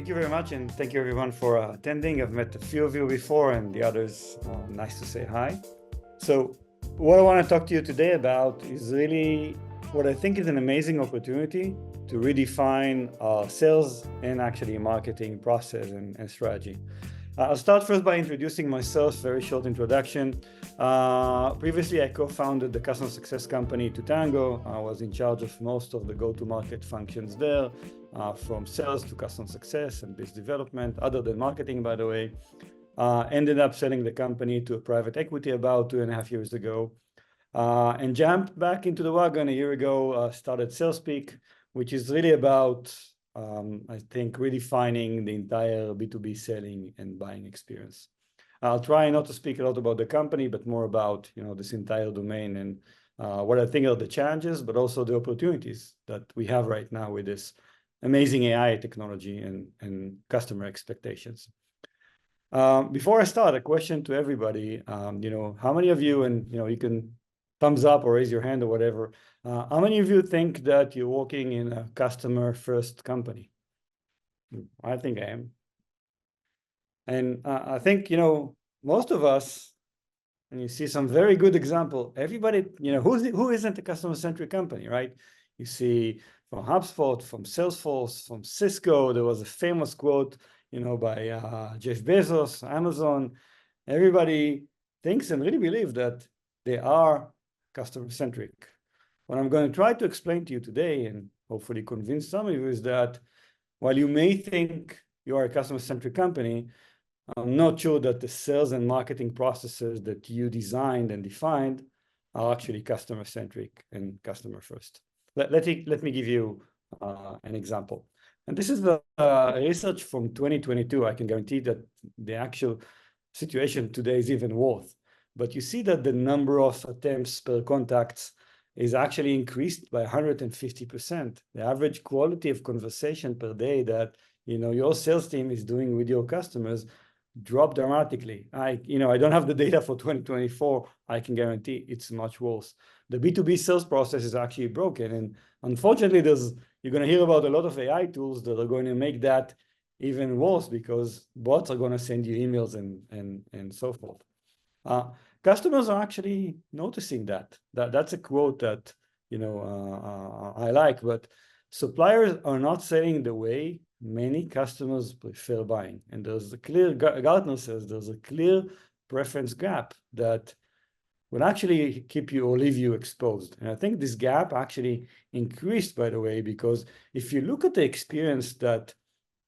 Thank you very much, and thank you everyone for attending. I've met a few of you before, and the others, nice to say hi. So what I want to talk to you today about is really what I think is an amazing opportunity to redefine our sales and actually marketing process and strategy. I'll start first by introducing myself, very short introduction. Previously, I co-founded the customer success company Tutango. I was in charge of most of the go-to-market functions there, from sales to customer success and business development, other than marketing, by the way. Ended up selling the company to a private equity about 2.5 years ago, and jumped back into the wagon a year ago, started SalesPeak, which is really about, I think, redefining the entire B2B selling and buying experience. I'll try not to speak a lot about the company, but more about this entire domain and what I think are the challenges, but also the opportunities that we have right now with this amazing AI technology and customer expectations. Before I start, a question to everybody. How many of you, and you can thumbs up or raise your hand or whatever, how many of you think that you're working in a customer first company? I think I am. And I think, most of us, and you see some very good example, everybody, who isn't a customer centric company, right? You see from HubSpot, from Salesforce, from Cisco, there was a famous quote, by Jeff Bezos, Amazon. Everybody thinks and really believes that they are customer-centric. What I'm going to try to explain to you today, and hopefully convince some of you, is that while you may think you are a customer-centric company, I'm not sure that the sales and marketing processes that you designed and defined are actually customer-centric and customer-first. Let me give you an example. And this is the research from 2022. I can guarantee that the actual situation today is even worse. But you see that the number of attempts per contacts is actually increased by 150%. The average quality of conversation per day that your sales team is doing with your customers dropped dramatically. I don't have the data for 2024. I can guarantee it's much worse. The B2B sales process is actually broken, and unfortunately, you're going to hear about a lot of AI tools that are going to make that even worse because bots are going to send you emails and so forth. Customers are actually noticing that. That's a quote that I like, but suppliers are not selling the way many customers prefer buying. And there's a clear, Gartner says there's a clear preference gap that will actually keep you or leave you exposed. And I think this gap actually increased, by the way, because if you look at the experience that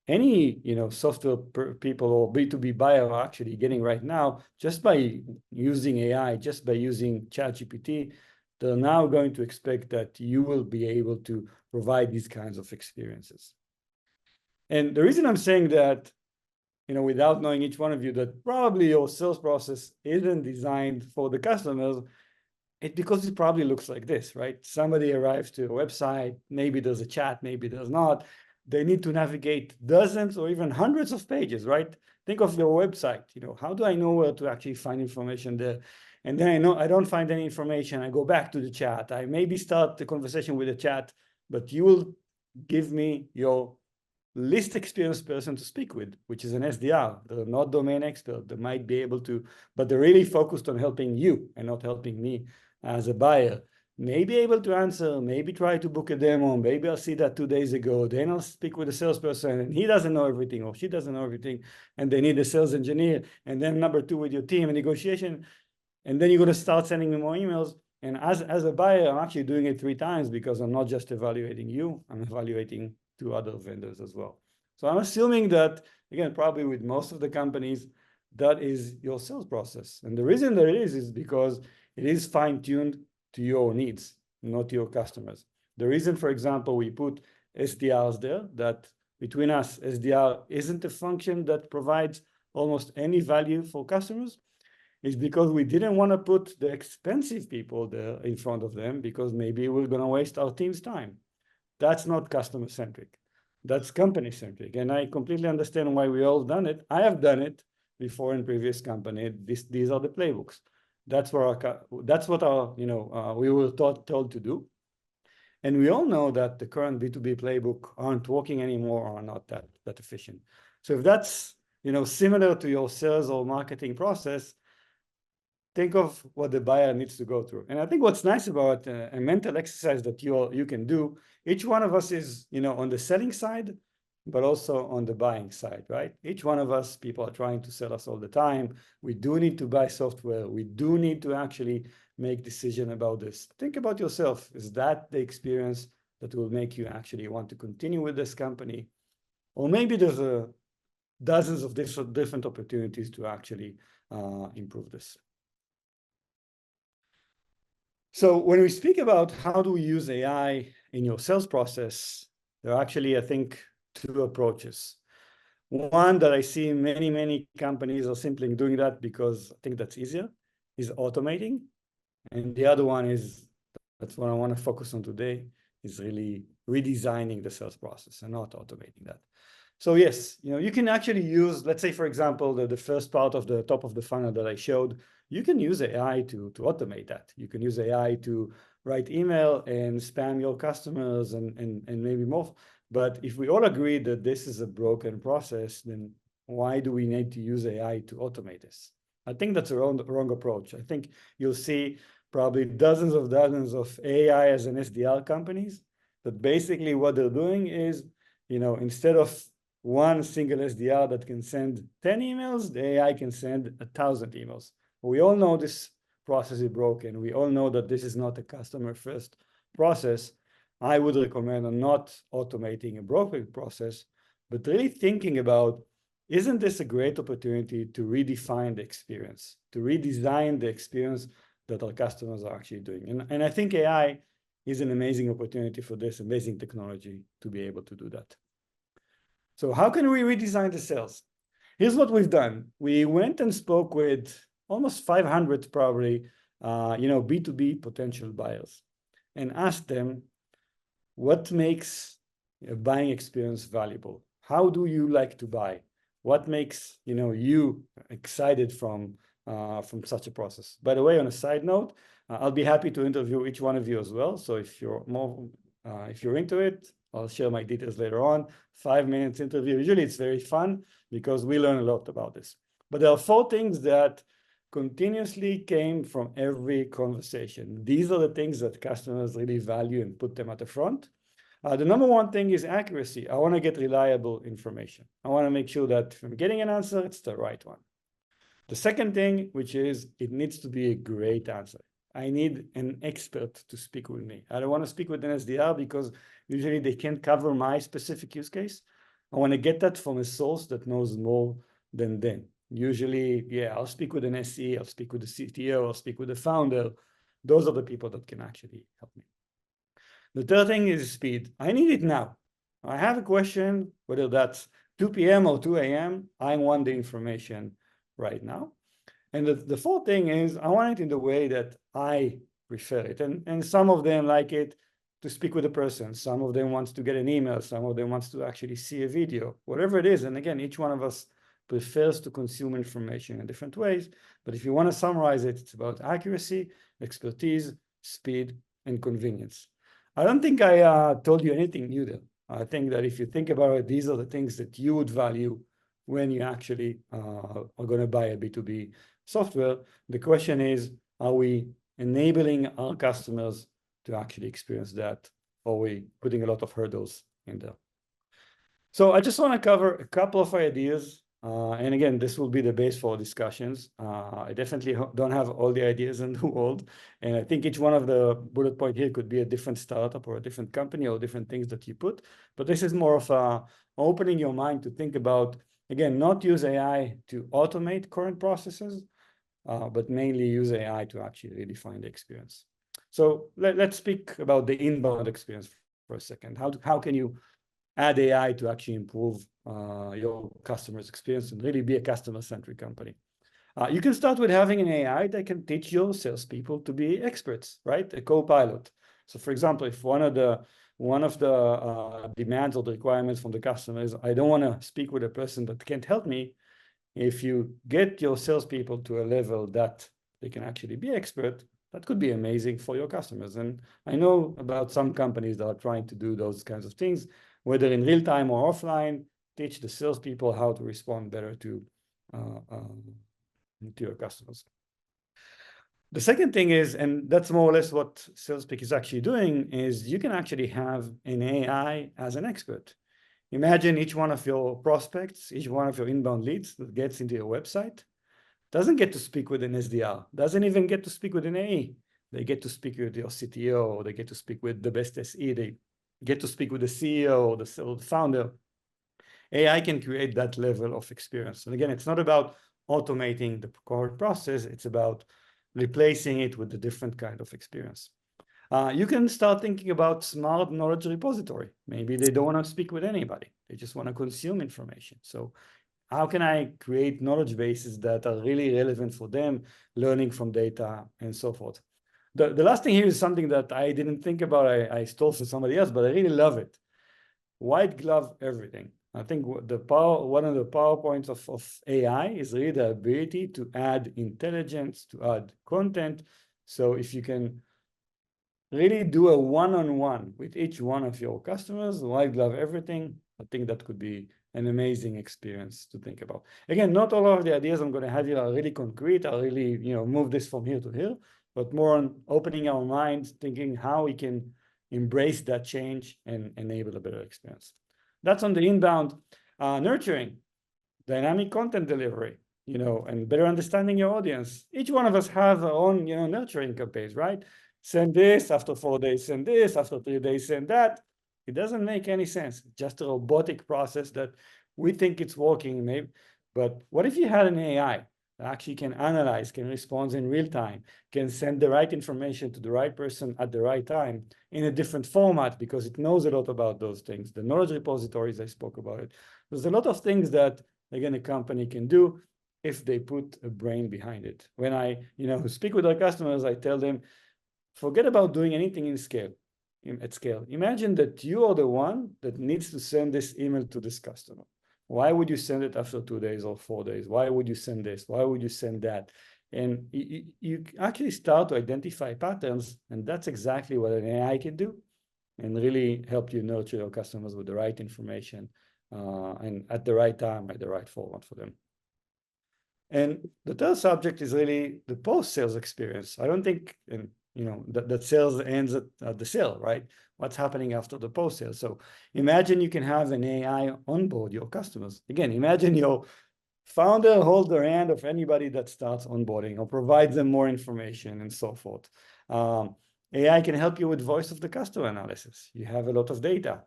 any software people or B2B buyer are actually getting right now, just by using AI, just by using ChatGPT, they're now going to expect that you will be able to provide these kinds of experiences. And the reason I'm saying that, without knowing each one of you, that probably your sales process isn't designed for the customers, it's because it probably looks like this, right? Somebody arrives to a website, maybe there's a chat, maybe there's not. They need to navigate dozens or even hundreds of pages, right? Think of your website. How do I know where to actually find information there? And then I don't find any information. I go back to the chat. I maybe start the conversation with the chat, but you will give me your least experienced person to speak with, which is an SDR. They're not domain expert. They might be able to, but they're really focused on helping you and not helping me as a buyer. Maybe able to answer, maybe try to book a demo, maybe I'll see that 2 days ago, then I'll speak with a salesperson and he doesn't know everything or she doesn't know everything and they need a sales engineer, and then number 2 with your team and negotiation, and then you're going to start sending me more emails. And as a buyer, I'm actually doing it 3 times because I'm not just evaluating you, I'm evaluating 2 other vendors as well. So I'm assuming that, again, probably with most of the companies, that is your sales process. And the reason that it is because it is fine-tuned to your needs, not your customers. The reason, for example, we put SDRs there, that between us, SDR isn't a function that provides almost any value for customers, is because we didn't want to put the expensive people there in front of them because maybe we're going to waste our team's time. That's not customer-centric. That's company-centric. And I completely understand why we all done it. I have done it before in previous company. These are the playbooks. That's what we were told to do. And we all know that the current B2B playbook aren't working anymore or are not that efficient. So if that's similar to your sales or marketing process, think of what the buyer needs to go through. And I think what's nice about a mental exercise that you can do, each one of us is on the selling side, but also on the buying side, right? Each one of us, people are trying to sell us all the time. We do need to buy software. We do need to actually make decision about this. Think about yourself. Is that the experience that will make you actually want to continue with this company? Or maybe there's dozens of different opportunities to actually improve this. So when we speak about how do we use AI in your sales process, there are actually, I think, two approaches. One that I see many companies are simply doing that because I think that's easier, is automating. And the other one is, that's what I want to focus on today, is really redesigning the sales process and not automating that. So yes, you can actually use, let's say, for example, the first part of the top of the funnel that I showed, you can use AI to automate that. You can use AI to write email and spam your customers and maybe more. But if we all agree that this is a broken process, then why do we need to use AI to automate this? I think that's a wrong approach. I think you'll see probably dozens of AI as an SDR companies that basically what they're doing is, instead of one single SDR that can send 10 emails, the AI can send 1,000 emails. We all know this process is broken. We all know that this is not a customer-first process. I would recommend not automating a broken process, but really thinking about, isn't this a great opportunity to redefine the experience, to redesign the experience that our customers are actually doing? And I think AI is an amazing opportunity for this, amazing technology to be able to do that. So how can we redesign the sales? Here's what we've done. We went and spoke with almost 500 probably, B2B potential buyers and asked them, what makes a buying experience valuable? How do you like to buy? What makes you excited from such a process? By the way, on a side note, I'll be happy to interview each one of you as well. So if you're into it, I'll share my details later on. 5 minutes interview. Usually it's very fun because we learn a lot about this. But there are 4 things that continuously came from every conversation. These are the things that customers really value and put them at the front. The number one thing is accuracy. I want to get reliable information. I want to make sure that if I'm getting an answer, it's the right one. The second thing, which is it needs to be a great answer. I need an expert to speak with me. I don't want to speak with an SDR because usually they can't cover my specific use case. I want to get that from a source that knows more than them. Usually, yeah, I'll speak with an SE, I'll speak with the CTO, I'll speak with the founder. Those are the people that can actually help me. The third thing is speed. I need it now. I have a question, whether that's 2 p.m. or 2 a.m., I want the information right now. And the fourth thing is I want it in the way that I prefer it. And some of them like it to speak with a person. Some of them wants to get an email. Some of them wants to actually see a video, whatever it is. And again, each one of us prefers to consume information in different ways. But if you want to summarize it, it's about accuracy, expertise, speed, and convenience. I don't think I told you anything new there. I think that if you think about it, these are the things that you would value when you actually are going to buy a B2B software. The question is, are we enabling our customers to actually experience that, or are we putting a lot of hurdles in there? So I just want to cover a couple of ideas. And again, this will be the base for discussions. I definitely don't have all the ideas in the world. And I think each one of the bullet point here could be a different startup or a different company or different things that you put. But this is more of opening your mind to think about, again, not use AI to automate current processes, but mainly use AI to actually redefine the experience. So let's speak about the inbound experience for a second. How can you add AI to actually improve your customer's experience and really be a customer-centric company? You can start with having an AI that can teach your salespeople to be experts, right? A co-pilot. So for example, if one of the demands or the requirements from the customer is, I don't want to speak with a person that can't help me, if you get your salespeople to a level that they can actually be expert, That could be amazing for your customers. And I know about some companies that are trying to do those kinds of things, whether in real time or offline, teach the salespeople how to respond better to your customers. The second thing is, and that's more or less what SalesPeak is actually doing, is you can actually have an AI as an expert. Imagine each one of your prospects, each one of your inbound leads that gets into your website, doesn't get to speak with an SDR, doesn't even get to speak with an AE. They get to speak with your CTO, or they get to speak with the best SE, they get to speak with the CEO or the founder. AI can create that level of experience. And again, it's not about automating the core process, it's about replacing it with a different kind of experience. You can start thinking about smart knowledge repository. Maybe they don't want to speak with anybody. They just want to consume information. So how can I create knowledge bases that are really relevant for them, learning from data and so forth? The last thing here is something that I didn't think about. I stole from somebody else, but I really love it. White glove everything. I think one of the PowerPoints of AI is really the ability to add intelligence, to add content. So if you can really do a one-on-one with each one of your customers, white glove everything, I think that could be an amazing experience to think about. Again, not all of the ideas I'm going to have here are really concrete. I'll really, move this from here to here, but more on opening our minds, thinking how we can embrace that change and enable a better experience. That's on the inbound. Nurturing, dynamic content delivery, and better understanding your audience. Each one of us have our own, nurturing campaigns, right? Send this, after 4 days, send this, after 3 days, send that. It doesn't make any sense. Just a robotic process that we think it's working, maybe. But what if you had an AI that actually can analyze, can respond in real time, can send the right information to the right person at the right time in a different format because it knows a lot about those things. The knowledge repositories, I spoke about it. There's a lot of things that, again, a company can do if they put a brain behind it. When I, speak with our customers, I tell them, forget about doing anything at scale. Imagine that you are the one that needs to send this email to this customer. Why would you send it after 2 days or 4 days? Why would you send this? Why would you send that? And you actually start to identify patterns, and that's exactly what an AI can do, and really help you nurture your customers with the right information and at the right time, at the right format for them. And the third subject is really the post-sales experience. I don't think, that sales ends at the sale, right? What's happening after the post-sale? So imagine you can have an AI onboard your customers. Again, imagine your founder hold the hand of anybody that starts onboarding or provides them more information and so forth. AI can help you with voice of the customer analysis. You have a lot of data.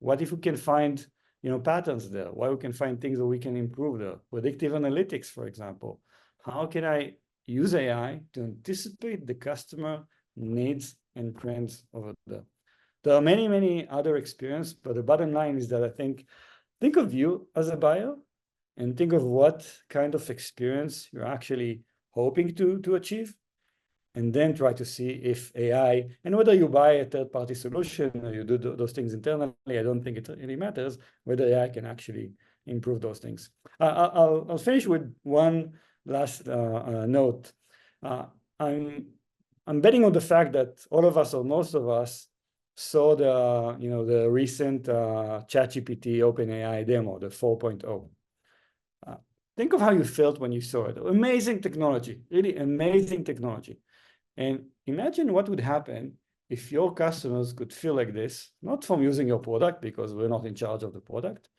What if we can find patterns there? Why we can find things that we can improve there? Predictive analytics, for example. How can I use AI to anticipate the customer needs and trends over there? There are many, many other experiences, but the bottom line is that I think of you as a buyer and think of what kind of experience you're actually hoping to achieve, and then try to see if AI, and whether you buy a third-party solution or you do those things internally, I don't think it really matters, whether AI can actually improve those things. I'll finish with one last note. I'm betting on the fact that all of us, or most of us, saw the recent ChatGPT OpenAI demo, the 4.0. Think of how you felt when you saw it. Amazing technology, really amazing technology. And imagine what would happen if your customers could feel like this, not from using your product, because we're not in charge of the product,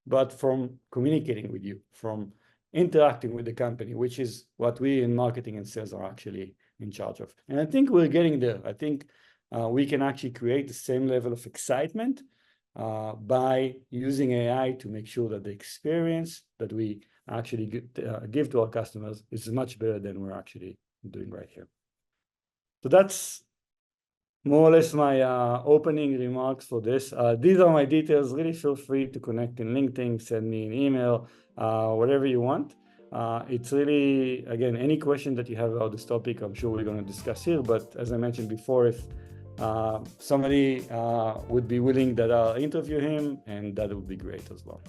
but from communicating with you, from interacting with the company, which is what we in marketing and sales are actually in charge of. And I think we're getting there. I think we can actually create the same level of excitement by using AI to make sure that the experience that we actually give to our customers is much better than we're actually doing right here. So that's more or less my opening remarks for this. These are my details. Really feel free to connect in LinkedIn, send me an email, whatever you want. It's really, again, any question that you have about this topic, I'm sure we're going to discuss here. But as I mentioned before, if somebody would be willing that I'll interview him, and that would be great as well.